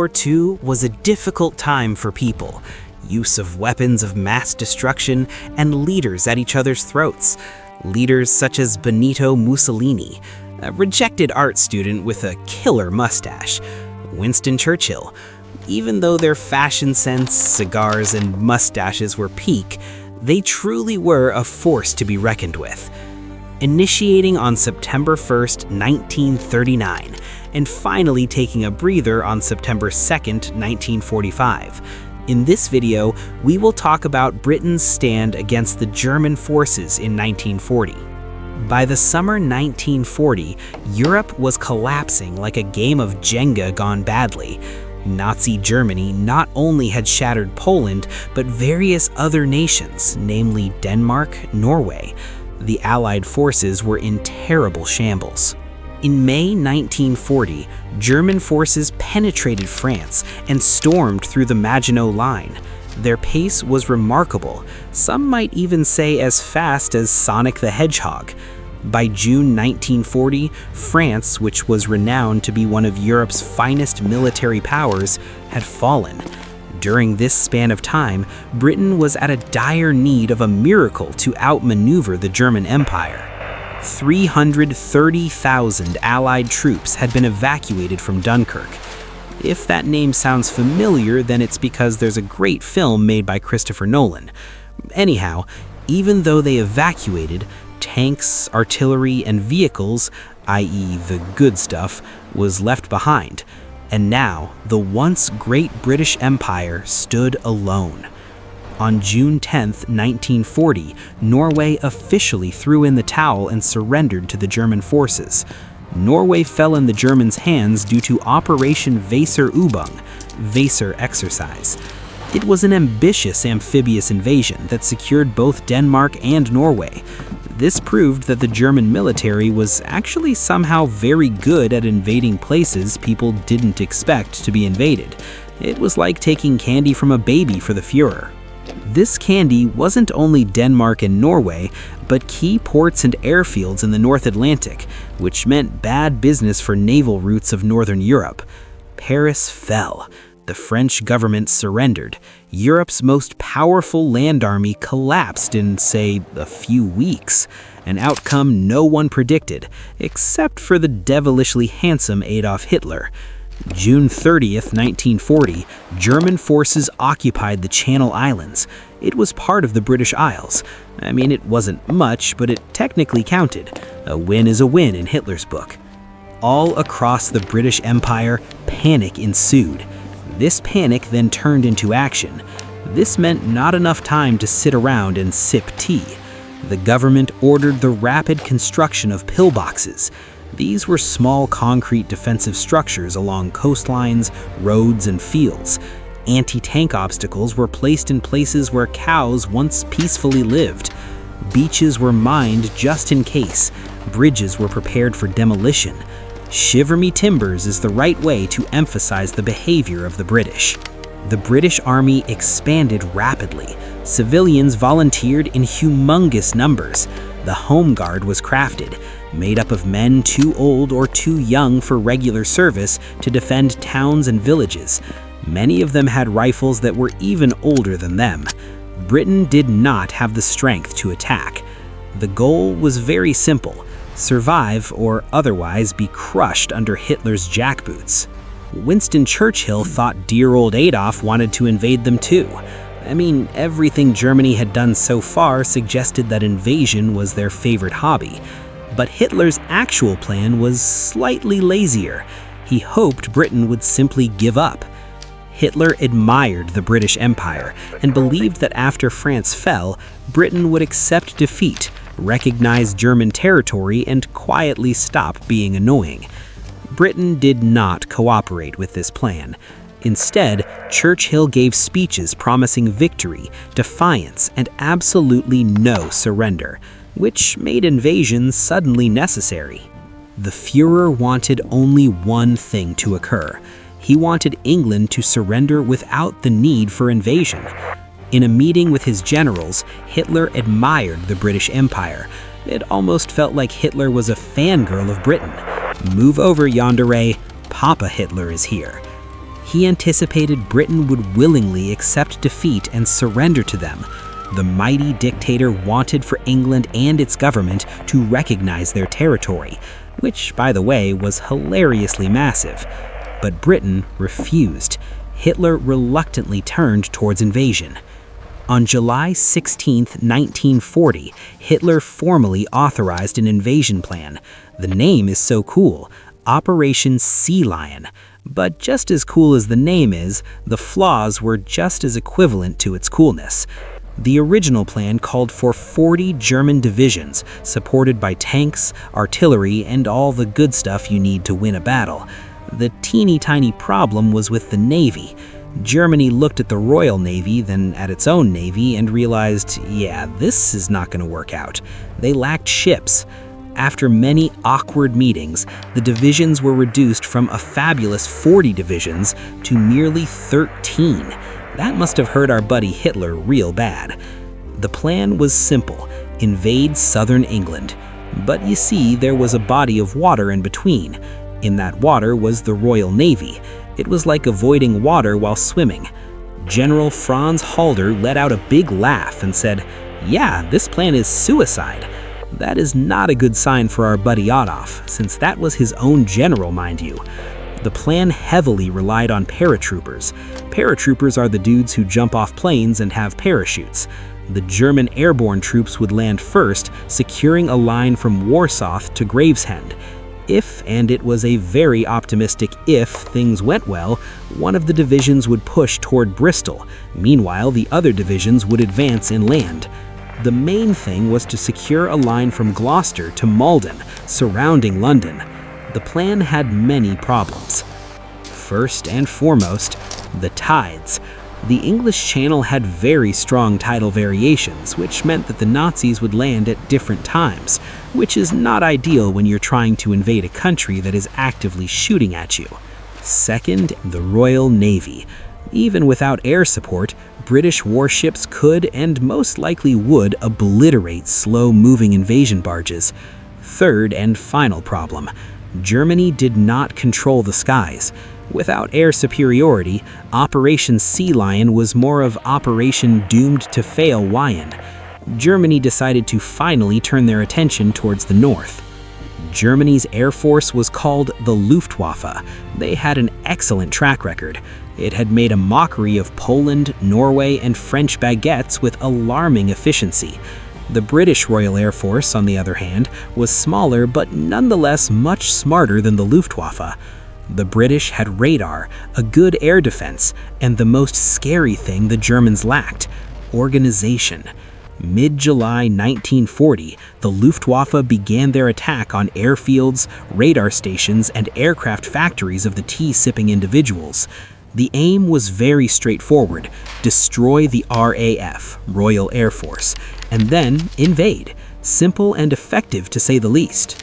War II was a difficult time for people. Use of weapons of mass destruction and leaders at each other's throats. Leaders such as Benito Mussolini, a rejected art student with a killer mustache. Winston Churchill. Even though their fashion sense, cigars, and mustaches were peak, they truly were a force to be reckoned with. Initiating on September 1st, 1939, and finally taking a breather on September 2nd, 1945. In this video, we will talk about Britain's stand against the German forces in 1940. By the summer 1940, Europe was collapsing like a game of Jenga gone badly. Nazi Germany not only had shattered Poland, but various other nations, namely Denmark, Norway. The Allied forces were in terrible shambles. In May 1940, German forces penetrated France and stormed through the Maginot Line. Their pace was remarkable, some might even say as fast as Sonic the Hedgehog. By June 1940, France, which was renowned to be one of Europe's finest military powers, had fallen. During this span of time, Britain was at a dire need of a miracle to outmaneuver the German Empire. 330,000 Allied troops had been evacuated from Dunkirk. If that name sounds familiar, then it's because there's a great film made by Christopher Nolan. Anyhow, even though they evacuated, tanks, artillery, and vehicles, i.e. the good stuff, was left behind. And now, the once great British Empire stood alone. On June 10, 1940, Norway officially threw in the towel and surrendered to the German forces. Norway fell in the Germans' hands due to Operation Weserübung, Weser exercise. It was an ambitious amphibious invasion that secured both Denmark and Norway. This proved that the German military was actually somehow very good at invading places people didn't expect to be invaded. It was like taking candy from a baby for the Führer. This candy wasn't only Denmark and Norway, but key ports and airfields in the North Atlantic, which meant bad business for naval routes of Northern Europe. Paris fell. The French government surrendered. Europe's most powerful land army collapsed in, say, a few weeks, an outcome no one predicted, except for the devilishly handsome Adolf Hitler. June 30th, 1940, German forces occupied the Channel Islands. It was part of the British Isles. I mean, it wasn't much, but it technically counted. A win is a win in Hitler's book. All across the British Empire, panic ensued. This panic then turned into action. This meant not enough time to sit around and sip tea. The government ordered the rapid construction of pillboxes. These were small concrete defensive structures along coastlines, roads, and fields. Anti-tank obstacles were placed in places where cows once peacefully lived. Beaches were mined just in case. Bridges were prepared for demolition. Shiver me timbers is the right way to emphasize the behavior of the British. The British Army expanded rapidly. Civilians volunteered in humongous numbers. The Home Guard was crafted, made up of men too old or too young for regular service to defend towns and villages. Many of them had rifles that were even older than them. Britain did not have the strength to attack. The goal was very simple: survive or otherwise be crushed under Hitler's jackboots. Winston Churchill thought dear old Adolf wanted to invade them too. I mean, everything Germany had done so far suggested that invasion was their favorite hobby. But Hitler's actual plan was slightly lazier. He hoped Britain would simply give up. Hitler admired the British Empire and believed that after France fell, Britain would accept defeat, recognize German territory, and quietly stop being annoying. Britain did not cooperate with this plan. Instead, Churchill gave speeches promising victory, defiance, and absolutely no surrender, which made invasion suddenly necessary. The Führer wanted only one thing to occur. He wanted England to surrender without the need for invasion. In a meeting with his generals, Hitler admired the British Empire. It almost felt like Hitler was a fangirl of Britain. Move over, Yandere. Papa Hitler is here. He anticipated Britain would willingly accept defeat and surrender to them. The mighty dictator wanted for England and its government to recognize their territory, which, by the way, was hilariously massive. But Britain refused. Hitler reluctantly turned towards invasion. On July 16, 1940, Hitler formally authorized an invasion plan. The name is so cool, Operation Sea Lion. But just as cool as the name is, the flaws were just as equivalent to its coolness. The original plan called for 40 German divisions, supported by tanks, artillery, and all the good stuff you need to win a battle. The teeny-tiny problem was with the Navy. Germany looked at the Royal Navy, then at its own Navy, and realized, yeah, this is not going to work out. They lacked ships. After many awkward meetings, the divisions were reduced from a fabulous 40 divisions to merely 13. That must have hurt our buddy Hitler real bad. The plan was simple: invade southern England. But you see, there was a body of water in between. In that water was the Royal Navy. It was like avoiding water while swimming. General Franz Halder let out a big laugh and said, "Yeah, this plan is suicide." That is not a good sign for our buddy Adolf, since that was his own general, mind you. The plan heavily relied on paratroopers. Paratroopers are the dudes who jump off planes and have parachutes. The German airborne troops would land first, securing a line from Warsaw to Gravesend. If, and it was a very optimistic if, things went well, one of the divisions would push toward Bristol. Meanwhile, the other divisions would advance inland. The main thing was to secure a line from Gloucester to Malden, surrounding London. The plan had many problems. First and foremost, the tides. The English Channel had very strong tidal variations, which meant that the Nazis would land at different times, which is not ideal when you're trying to invade a country that is actively shooting at you. Second, the Royal Navy. Even without air support, British warships could and most likely would obliterate slow-moving invasion barges. Third and final problem: Germany did not control the skies. Without air superiority, Operation Sea Lion was more of Operation Doomed to Fail Lion. Germany decided to finally turn their attention towards the north. Germany's air force was called the Luftwaffe. They had an excellent track record. It had made a mockery of Poland, Norway, and French baguettes with alarming efficiency. The British Royal Air Force, on the other hand, was smaller but nonetheless much smarter than the Luftwaffe. The British had radar, a good air defense, and the most scary thing the Germans lacked: organization. Mid-July 1940, the Luftwaffe began their attack on airfields, radar stations, and aircraft factories of the tea-sipping individuals. The aim was very straightforward: destroy the RAF, Royal Air Force, and then invade. Simple and effective, to say the least.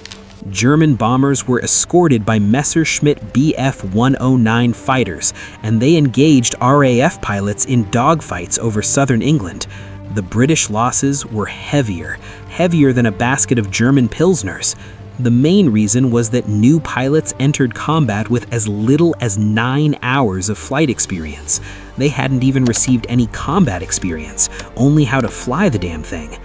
German bombers were escorted by Messerschmitt Bf-109 fighters, and they engaged RAF pilots in dogfights over southern England. The British losses were heavier than a basket of German Pilsners. The main reason was that new pilots entered combat with as little as 9 hours of flight experience. They hadn't even received any combat experience, only how to fly the damn thing.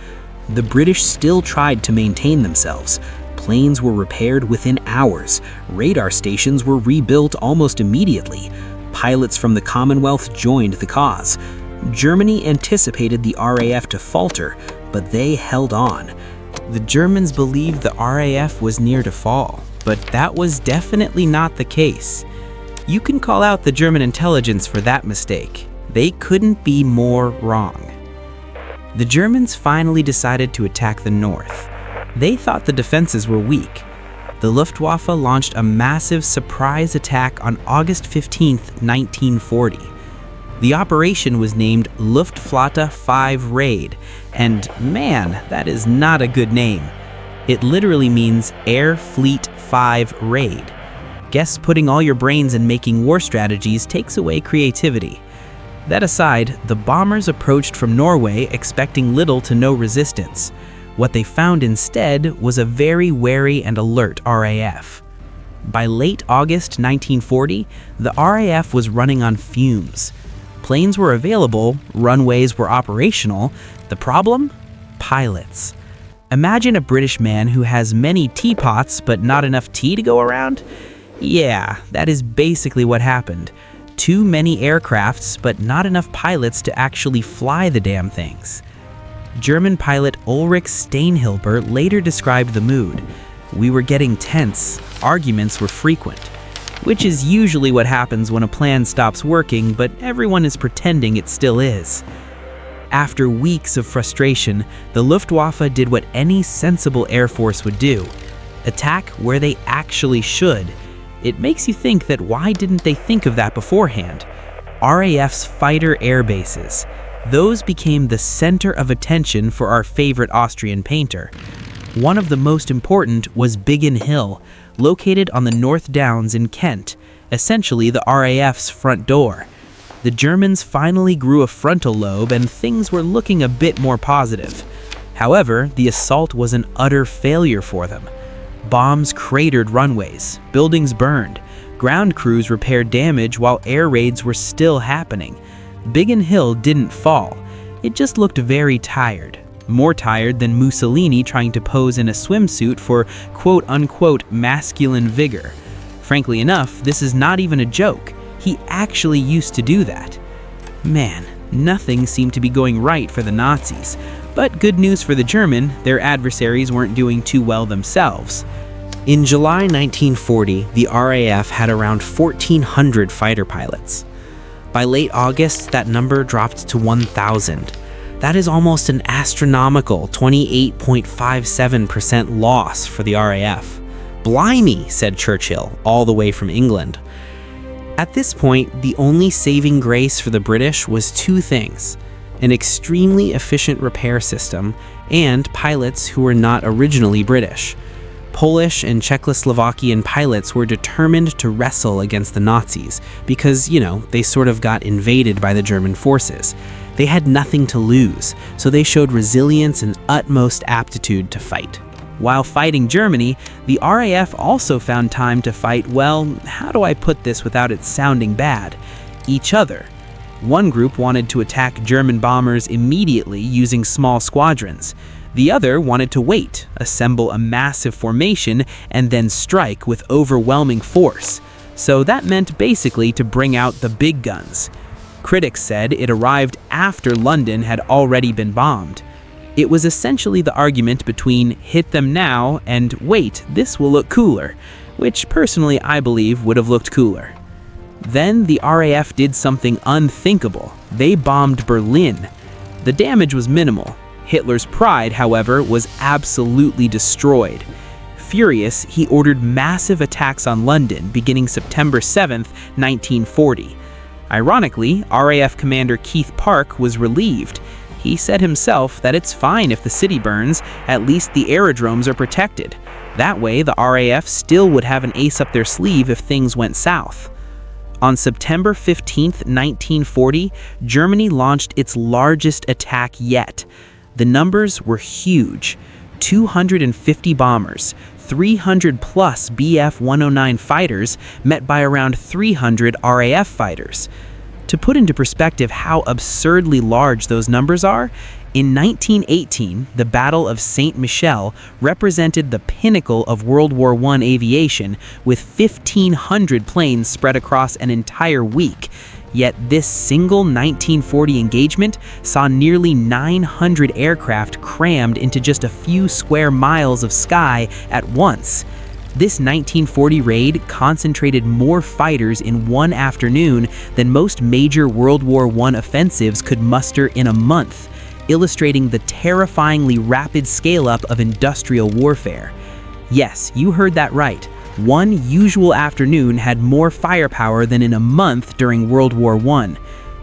The British still tried to maintain themselves. Planes were repaired within hours. Radar stations were rebuilt almost immediately. Pilots from the Commonwealth joined the cause. Germany anticipated the RAF to falter, but they held on. The Germans believed the RAF was near to fall, but that was definitely not the case. You can call out the German intelligence for that mistake. They couldn't be more wrong. The Germans finally decided to attack the north. They thought the defenses were weak. The Luftwaffe launched a massive surprise attack on August 15, 1940. The operation was named Luftflotte 5 Raid, and man, that is not a good name. It literally means Air Fleet 5 Raid. Guess putting all your brains in making war strategies takes away creativity. That aside, the bombers approached from Norway expecting little to no resistance. What they found instead was a very wary and alert RAF. By late August 1940, the RAF was running on fumes. Planes were available, runways were operational. The problem? Pilots. Imagine a British man who has many teapots but not enough tea to go around? Yeah, that is basically what happened. Too many aircrafts, but not enough pilots to actually fly the damn things. German pilot Ulrich Steinhilber later described the mood. "We were getting tense, arguments were frequent," which is usually what happens when a plan stops working, but everyone is pretending it still is. After weeks of frustration, the Luftwaffe did what any sensible air force would do: attack where they actually should. It makes you think that why didn't they think of that beforehand? RAF's fighter air bases. Those became the center of attention for our favorite Austrian painter. One of the most important was Biggin Hill, located on the North Downs in Kent, essentially the RAF's front door. The Germans finally grew a frontal lobe and things were looking a bit more positive. However, the assault was an utter failure for them. Bombs cratered runways, buildings burned, ground crews repaired damage while air raids were still happening. Biggin Hill didn't fall. It just looked very tired. More tired than Mussolini trying to pose in a swimsuit for quote-unquote masculine vigor. Frankly enough, this is not even a joke. He actually used to do that. Man, nothing seemed to be going right for the Nazis. But good news for the German, their adversaries weren't doing too well themselves. In July 1940, the RAF had around 1,400 fighter pilots. By late August, that number dropped to 1,000. That is almost an astronomical 28.57% loss for the RAF. "Blimey," said Churchill, all the way from England. At this point, the only saving grace for the British was two things: an extremely efficient repair system and pilots who were not originally British. Polish and Czechoslovakian pilots were determined to wrestle against the Nazis because, they sort of got invaded by the German forces. They had nothing to lose, so they showed resilience and utmost aptitude to fight. While fighting Germany, the RAF also found time to fight, well, how do I put this without it sounding bad? Each other. One group wanted to attack German bombers immediately using small squadrons. The other wanted to wait, assemble a massive formation, and then strike with overwhelming force. So that meant basically to bring out the big guns. Critics said it arrived after London had already been bombed. It was essentially the argument between hit them now and wait, this will look cooler, which personally I believe would have looked cooler. Then the RAF did something unthinkable. They bombed Berlin. The damage was minimal. Hitler's pride, however, was absolutely destroyed. Furious, he ordered massive attacks on London beginning September 7th, 1940. Ironically, RAF Commander Keith Park was relieved. He said himself that it's fine if the city burns, at least the aerodromes are protected. That way, the RAF still would have an ace up their sleeve if things went south. On September 15th, 1940, Germany launched its largest attack yet. The numbers were huge: 250 bombers, 300 plus Bf-109 fighters met by around 300 RAF fighters. To put into perspective how absurdly large those numbers are, in 1918, the Battle of Saint Michel represented the pinnacle of World War I aviation, with 1,500 planes spread across an entire week. Yet this single 1940 engagement saw nearly 900 aircraft crammed into just a few square miles of sky at once. This 1940 raid concentrated more fighters in one afternoon than most major World War I offensives could muster in a month, illustrating the terrifyingly rapid scale-up of industrial warfare. Yes, you heard that right. One usual afternoon had more firepower than in a month during World War I.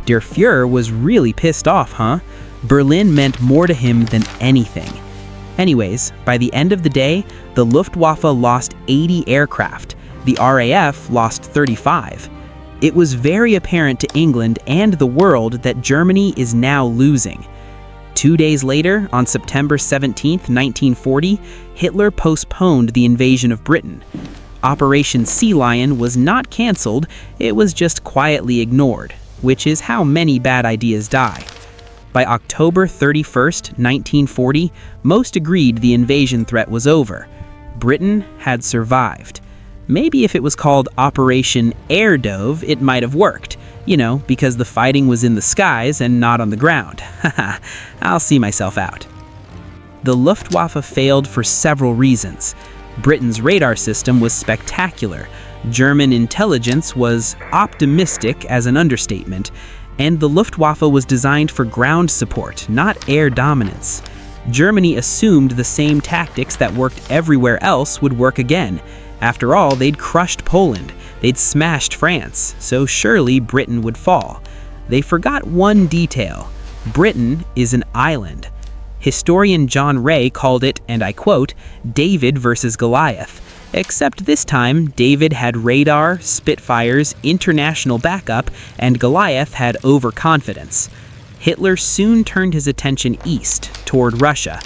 Der Fuhrer was really pissed off, huh? Berlin meant more to him than anything. Anyways, by the end of the day, the Luftwaffe lost 80 aircraft. The RAF lost 35. It was very apparent to England and the world that Germany is now losing. 2 days later, on September 17, 1940, Hitler postponed the invasion of Britain. Operation Sea Lion was not canceled, it was just quietly ignored, which is how many bad ideas die. By October 31st, 1940, most agreed the invasion threat was over. Britain had survived. Maybe if it was called Operation Air Dove, it might have worked. Because the fighting was in the skies and not on the ground. Haha, I'll see myself out. The Luftwaffe failed for several reasons. Britain's radar system was spectacular. German intelligence was optimistic as an understatement. And the Luftwaffe was designed for ground support, not air dominance. Germany assumed the same tactics that worked everywhere else would work again. After all, they'd crushed Poland, they'd smashed France, so surely Britain would fall. They forgot one detail. Britain is an island. Historian John Ray called it, and I quote, David versus Goliath. Except this time, David had radar, Spitfires, international backup, and Goliath had overconfidence. Hitler soon turned his attention east, toward Russia.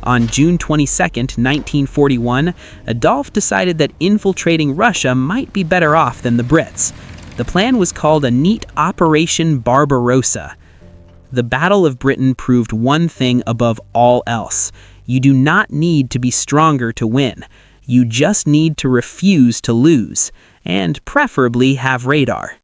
On June 22, 1941, Adolf decided that infiltrating Russia might be better off than the Brits. The plan was called a neat Operation Barbarossa. The Battle of Britain proved one thing above all else. You do not need to be stronger to win. You just need to refuse to lose, and preferably have radar.